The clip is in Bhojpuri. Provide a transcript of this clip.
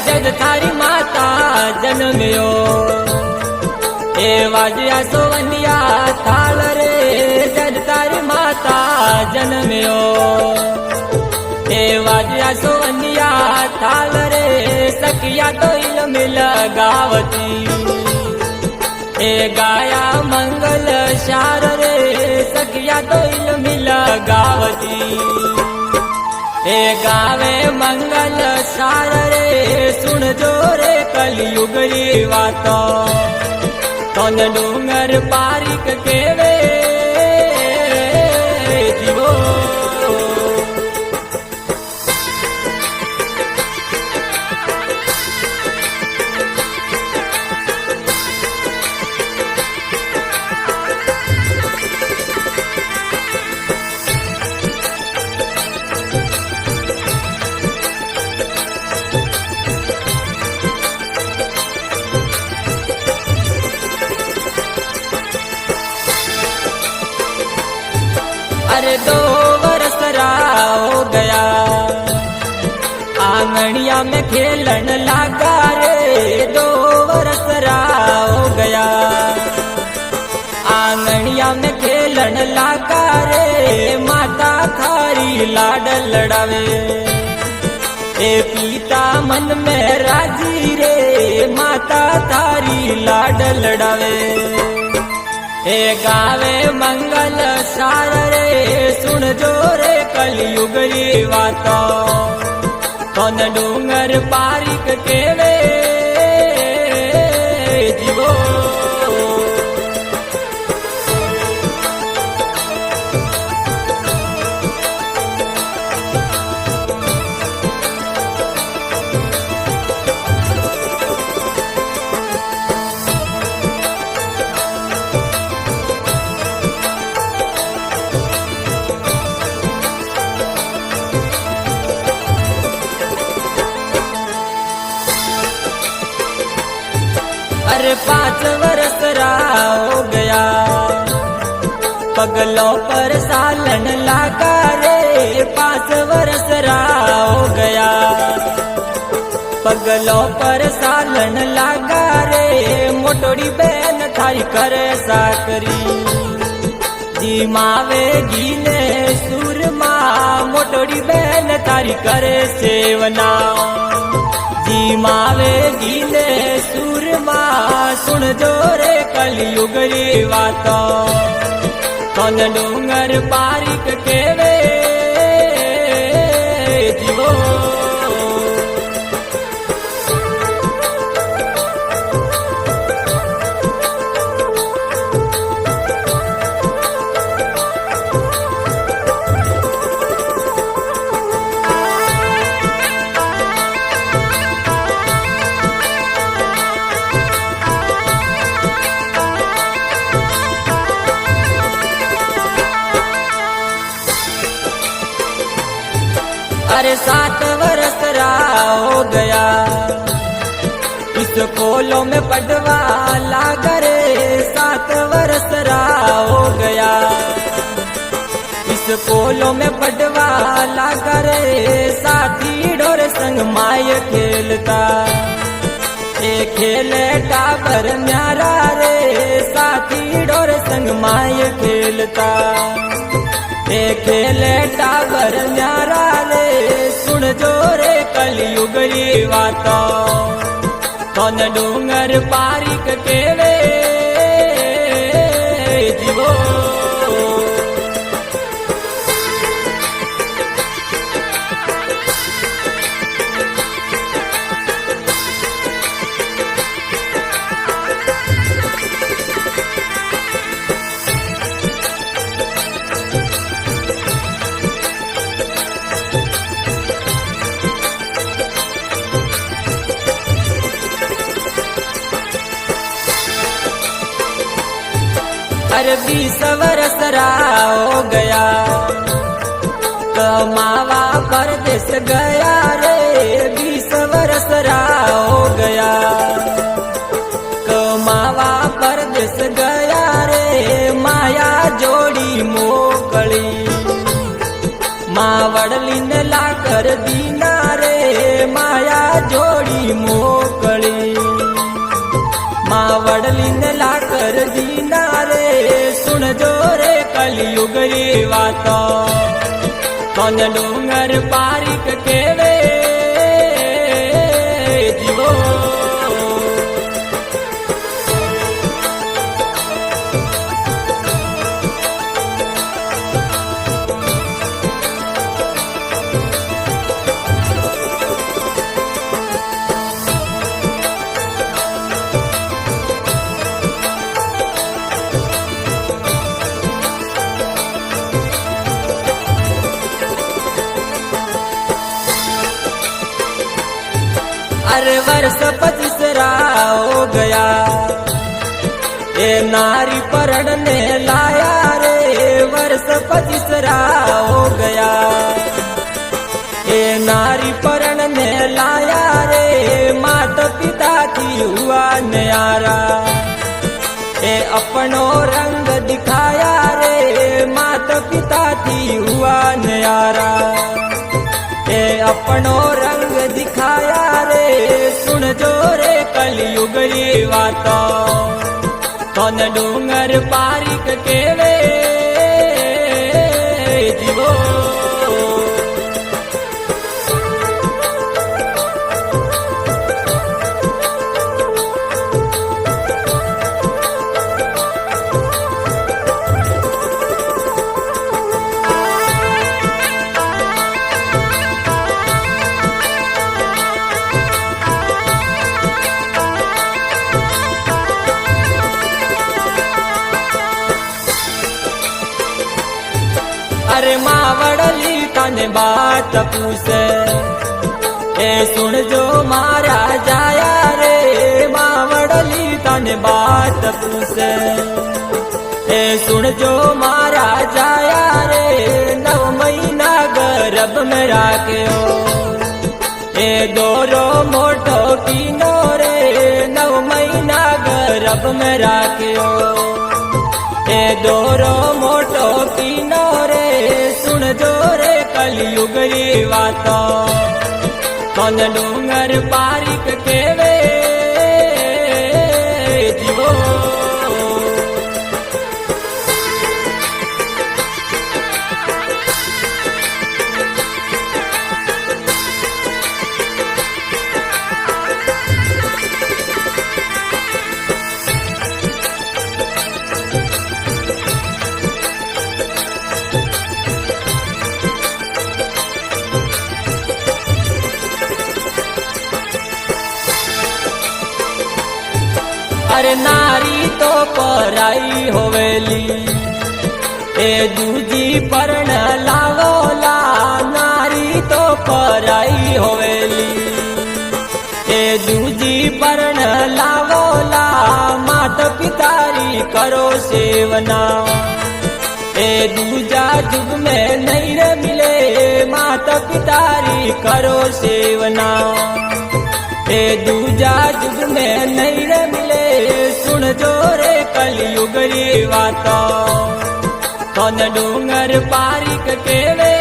जग थारी माता जन्म्यो ए वाजिया सोवनिया थाल रे जग थारी माता जन्म्यो ए वाजिया सोवनिया थाल रे सखिया तो इल्म लगावती ए गाया मंगल शार रे सखिया तो इल्म लगावती ए गावे मंगल शार रे सुन जो रे कलयुग री वातो तोन डूंगर पारिक केवे जीवो अरे 2 वर्ष हो गया आंगनिया में खेलन लागा रे 2 वर्ष हो गया आंगनिया में खेलन लागा रे माता थारी लाड लड़ावे ए पिता मन में राजी रे माता थारी लाड लड़ावे ए गावे मंगल सार रे सुन जो रे कलयुग री वातो कौन डूंगर पारिक केवे जीवो अरे 5 वर्ष हो गया पगलों पर सालन लागा रे 5 वर्ष हो गया पगलों पर सालन लागा रे मोटोड़ी बहन थारी करे साकरी जी मावे गीने सुरमा मोटोड़ी बहन थारी करे सेवना जी मावे गीने सुरमा सुन जो रे कलयुग री वातो कौन डूंगर पारिक केवे जीवो अरे 7 वर्ष हो गया स्कूलों में पढ़वा लागा रे 7 वर्ष हो गया स्कूलों में पढ़वा लागा रे साथी डोर संग माय खेलता ए खेले टाबर न्यारा रे साथी डोर संग माय खेलता ए खेले टाबर न्यारा रे सुन जो रे कलयुग री वातो कौन डूंगर पारिक केवे जीवो अरे 20 वर्ष हो गया कमावा परदेश गया रे 20 वर्ष हो गया कमावा परदेश गया रे माया जोड़ी मोकली मावड़ली ने लाकर दीना रे माया जो जोड़ी मोकली माँ वडलीन लाकर दीना रे सुन जो रे कलयुग री वातो कौन डूंगर पारिक केवे जीवो अरे वर्ष 25 हो गया ये नारी पढ़ने लाया रे वर्ष 25 हो गया ये नारी पढ़ने लाया रे माता पिता की हुआ न्यारा ये अपनो रंग दिखाया रे माता पिता की हुआ न्यारा ये अपनो रंग दिखाया रे सुन जो रे कलयुग री वातो कौन डूंगर पारिक केवे जीवो अरे माँ वडली तने बात पूछे ए सुन जो मारा जाया रे माँ वडली तने बात पूछे ए सुन जो मारा जाया रे 9 महीना गर्भ में राख्यो ए दोरो मोटो कीनो रे 9 महीना गर्भ में राख्यो ए दोरो मोटो कीनो रे सुन जो रे कलयुग री वातो कौन डूंगर पारिक केवे जीवो अरे नारी तो पराई होवेली ए दूजी परण लावोला नारी तो पराई होवेली ए दूजी परण लावोला माता पितारी करो सेवना ए दूजा जुग में नहीं रे मिले माता पितारी करो सेवना ए दूजा जुग में नहीं रे मिले सुन जो रे कलयुग री वातो कौन डूंगर पारिक केवे